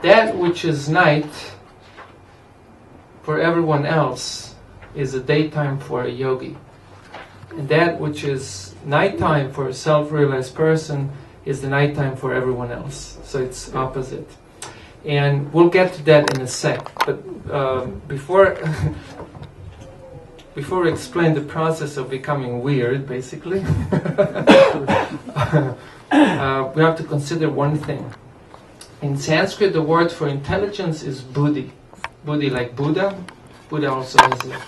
that which is night for everyone else is a daytime for a yogi. And that which is nighttime for a self-realized person is the nighttime for everyone else. So it's opposite. And we'll get to that in a sec. But before we explain the process of becoming weird, basically, we have to consider one thing. In Sanskrit, the word for intelligence is Buddhi. Buddhi like Buddha. Buddha also has a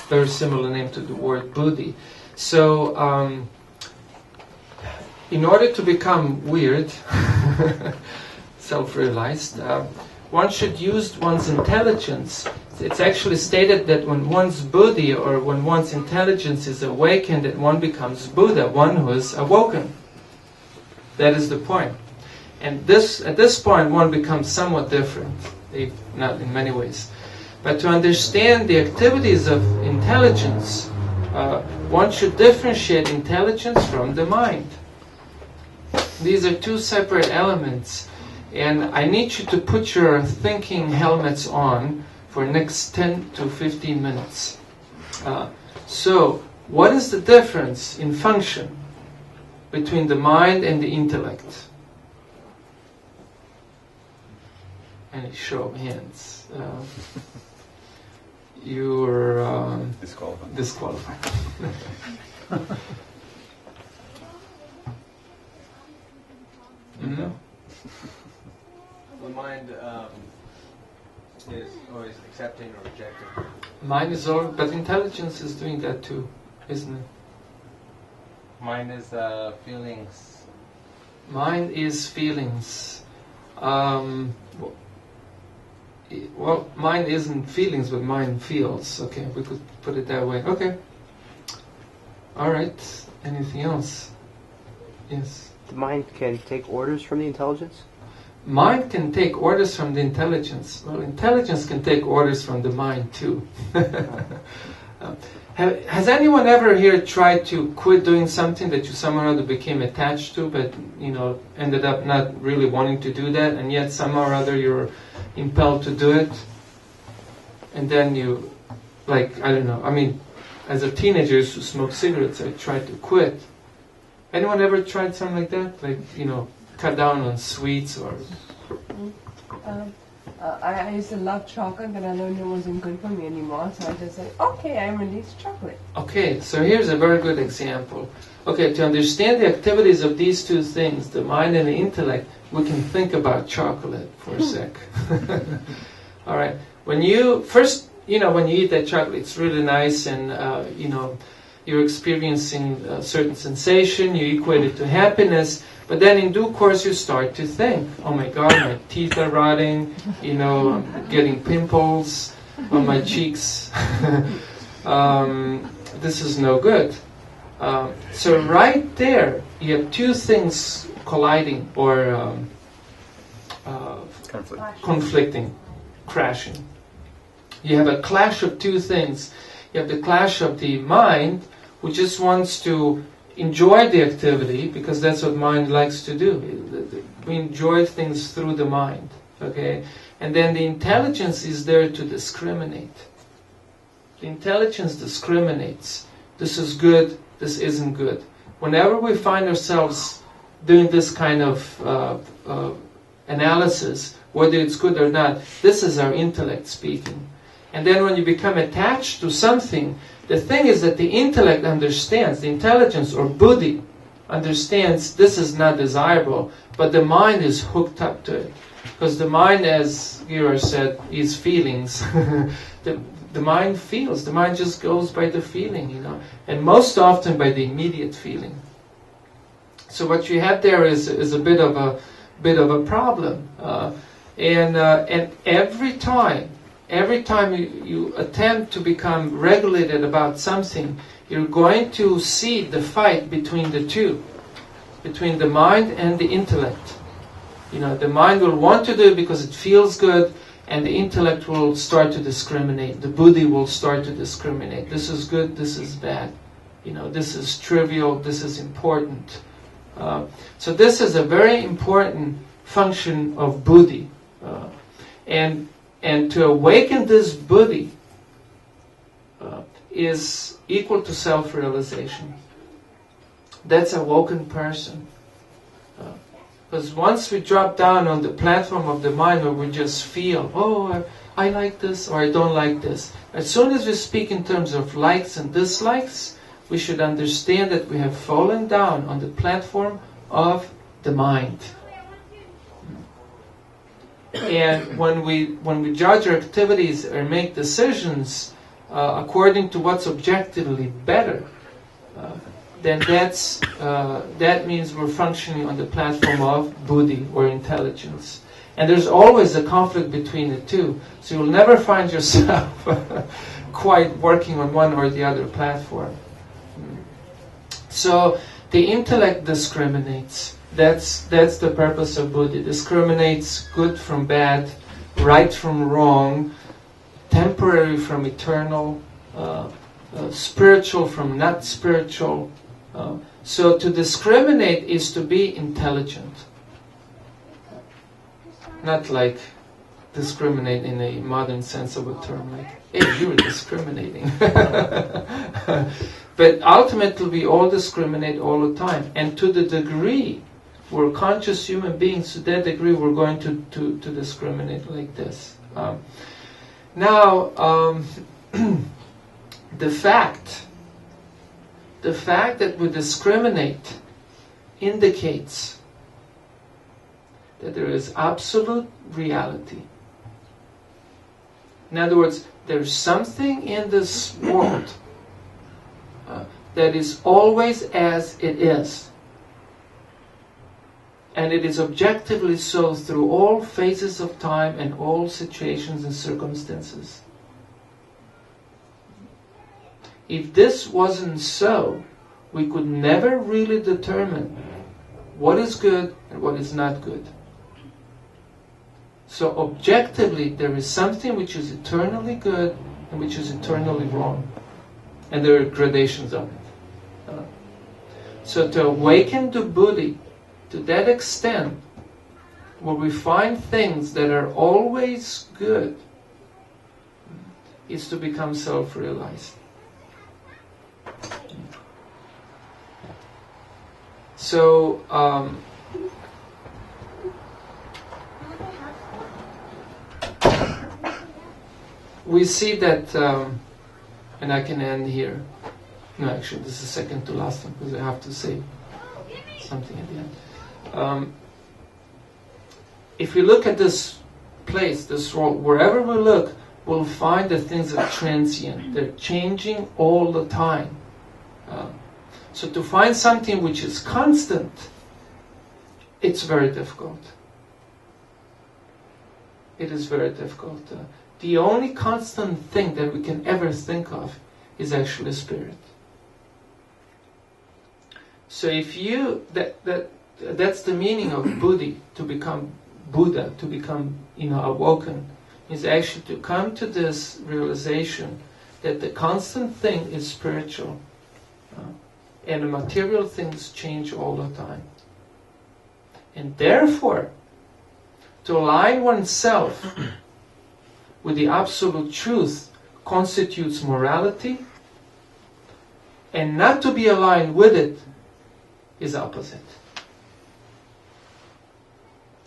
very similar name to the word Buddhi. So, in order to become weird, self-realized, one should use one's intelligence. It's actually stated that when one's Buddhi or when one's intelligence is awakened, that one becomes Buddha, one who is awoken. That is the point. And at this point, one becomes somewhat different, if not in many ways. But to understand the activities of intelligence, one should differentiate intelligence from the mind. These are two separate elements. And I need you to put your thinking helmets on for the next 10 to 15 minutes. So, what is the difference in function between the mind and the intellect? Any show of hands? You're disqualified. Mm-hmm. The mind is always accepting or rejecting. Mind is all, but intelligence is doing that too, isn't it? Mind is feelings. Mind is feelings. Well, mind isn't feelings, but mind feels. Okay, we could put it that way. Okay. All right. Anything else? Yes. The mind can take orders from the intelligence? Mind can take orders from the intelligence. Well, intelligence can take orders from the mind too. Has anyone ever here tried to quit doing something that you somehow or other became attached to, but ended up not really wanting to do that, and yet somehow or other you're impelled to do it, and then you, I don't know. I mean, as a teenager, I used to smoke cigarettes. I tried to quit. Anyone ever tried something like that? Cut down on sweets or... I used to love chocolate, but I learned it wasn't good for me anymore, so I just said, okay, I released chocolate. Okay, so here's a very good example. Okay, to understand the activities of these two things, the mind and the intellect, we can think about chocolate for a sec. All right, when you eat that chocolate, it's really nice, and you're experiencing a certain sensation, you equate it to happiness, but then in due course you start to think, oh my God, my teeth are rotting, I'm getting pimples on my cheeks. This is no good. So right there, you have two things colliding or conflicting, crashing. You have a clash of two things. You have the clash of the mind, who just wants to enjoy the activity, because that's what mind likes to do. We enjoy things through the mind, okay? And then the intelligence is there to discriminate. The intelligence discriminates. This is good, this isn't good. Whenever we find ourselves doing this kind of analysis, whether it's good or not, this is our intellect speaking. And then when you become attached to something, the thing is that the intellect understands, the intelligence or Buddhi understands this is not desirable, but the mind is hooked up to it. Because the mind, as Gira said, is feelings. The mind feels, the mind just goes by the feeling, and most often by the immediate feeling. So what you have there is a bit of a problem. And every time you attempt to become regulated about something, you're going to see the fight between the two, between the mind and the intellect. The mind will want to do it because it feels good, and the intellect will start to discriminate. The Buddhi will start to discriminate. This is good, this is bad. This is trivial, this is important. So this is a very important function of Buddhi. And to awaken this Buddhi is equal to self-realization. That's a awoken person. Because once we drop down on the platform of the mind where we just feel, oh, I like this or I don't like this. As soon as we speak in terms of likes and dislikes, we should understand that we have fallen down on the platform of the mind. And when we judge our activities or make decisions according to what's objectively better, then that means we're functioning on the platform of Buddhi or intelligence. And there's always a conflict between the two. So you'll never find yourself quite working on one or the other platform. So the intellect discriminates. That's the purpose of Buddhi. Discriminates good from bad, right from wrong, temporary from eternal, spiritual from not spiritual. So to discriminate is to be intelligent. Not like discriminate in a modern sense of a term, like, hey, you're discriminating. But ultimately we all discriminate all the time. And to the degree we're conscious human beings, to that degree we're going to discriminate like this. Now, the fact that we discriminate indicates that there is absolute reality. In other words, there's something in this world that is always as it is. And it is objectively so through all phases of time and all situations and circumstances. If this wasn't so, we could never really determine what is good and what is not good. So objectively, there is something which is eternally good and which is eternally wrong. And there are gradations of it. So to awaken the Buddhi to that extent, where we find things that are always good, is to become self-realized. So, we see that, and I can end here. No, actually, this is the second to last one, because I have to say something at the end. If we look at this place, this world, wherever we look, we'll find that things are transient. They're changing all the time. So to find something which is constant, it's very difficult. It is very difficult. The only constant thing that we can ever think of is actually spirit. So if you, that's the meaning of Buddhi, to become Buddha, to become, awoken, is actually to come to this realization that the constant thing is spiritual, and the material things change all the time. And therefore, to align oneself with the absolute truth constitutes morality, and not to be aligned with it is opposite.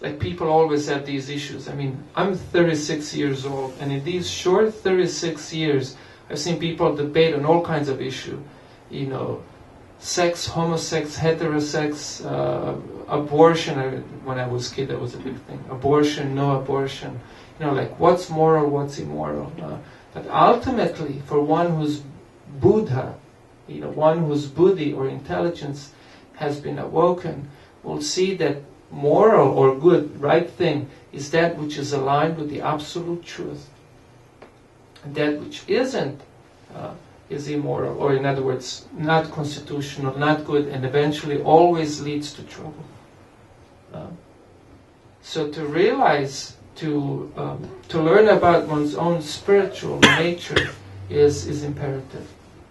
Like, people always have these issues. I mean, I'm 36 years old, and in these short 36 years, I've seen people debate on all kinds of issues. Sex, homosex, heterosex, abortion. When I was a kid, that was a big thing. Abortion, no abortion. Like, what's moral, what's immoral. But ultimately, for one who's Buddha, one who's Buddhi or intelligence has been awoken, will see that moral or good, right thing, is that which is aligned with the absolute truth. And that which isn't is immoral, or in other words, not constitutional, not good, and eventually always leads to trouble. So to realize, to learn about one's own spiritual nature is imperative.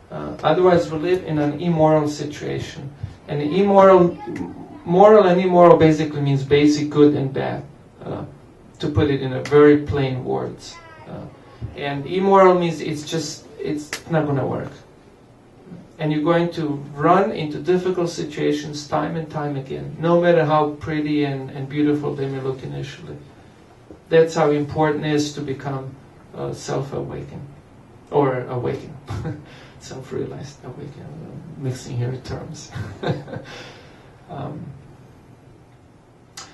Otherwise we live in an immoral situation. And moral and immoral basically means basic good and bad. to put it in a very plain words. And immoral means it's not going to work. And you're going to run into difficult situations time and time again, no matter how pretty and beautiful they may look initially. That's how important it is to become self-awakened, or awakened, self-realized, awakened. I'm mixing here terms.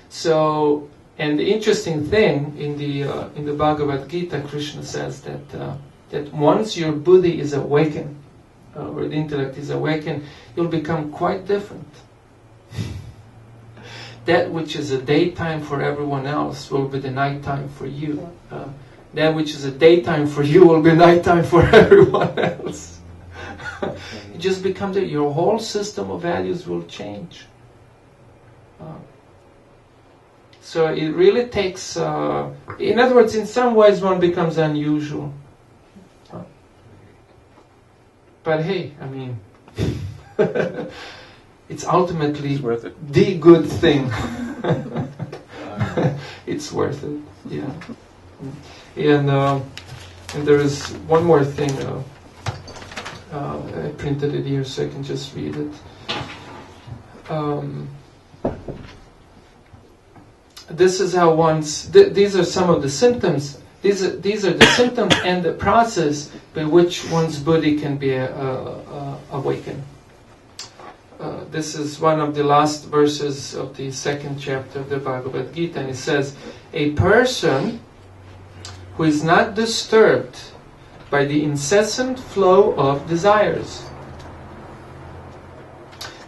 So, and the interesting thing in the Bhagavad Gita, Krishna says that once your buddhi is awakened, or the intellect is awakened, you'll become quite different. That which is a daytime for everyone else will be the nighttime for you. That which is a daytime for you will be nighttime for everyone else. You just become your whole system of values will change. So it really takes, in other words, in some ways one becomes unusual. But hey, I mean, it's ultimately worth it. The good thing. It's worth it, yeah. And there is one more thing. I printed it here so I can just read it. This is how these are some of the symptoms. These are the symptoms and the process by which one's buddhi can be awakened. This is one of the last verses of the second chapter of the Bhagavad Gita, and it says, a person who is not disturbed by the incessant flow of desires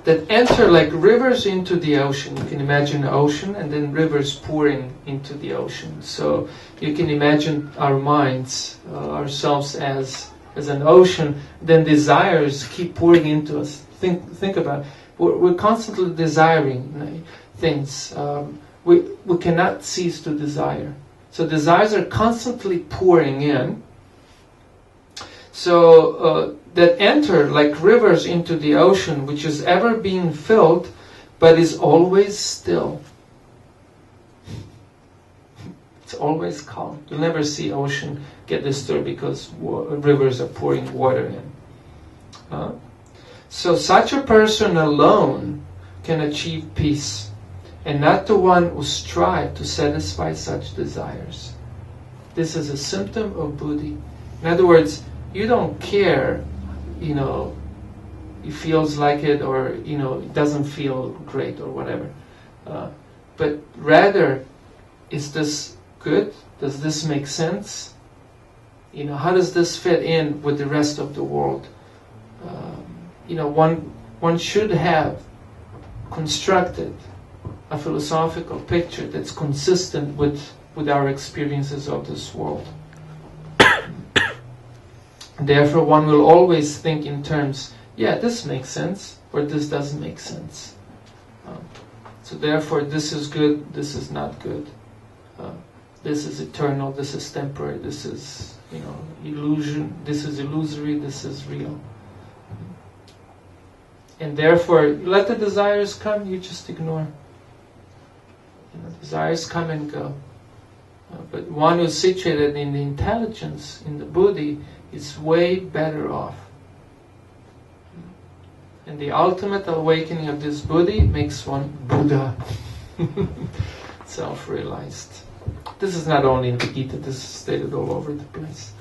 that enter like rivers into the ocean. You can imagine the ocean and then rivers pouring into the ocean. So you can imagine our minds, ourselves as an ocean, then desires keep pouring into us. Think about it. We're constantly desiring things. We cannot cease to desire. So desires are constantly pouring in. So that enter like rivers into the ocean, which is ever being filled, but is always still. It's always calm. You'll never see ocean get disturbed because rivers are pouring water in. So such a person alone can achieve peace, and not the one who strives to satisfy such desires. This is a symptom of buddhi. In other words, you don't care, it feels like it, or it doesn't feel great or whatever. But rather, is this good? Does this make sense? How does this fit in with the rest of the world? One should have constructed a philosophical picture that's consistent with our experiences of this world. Therefore, one will always think in terms, this makes sense, or this doesn't make sense. So therefore, this is good, this is not good. This is eternal, this is temporary, this is, illusion, this is illusory, this is real. And therefore, let the desires come, you just ignore. Desires come and go. But one who's situated in the intelligence, in the buddhi, is way better off. And the ultimate awakening of this buddhi makes one Buddha, self-realized. This is not only in the Gita, this is stated all over the place.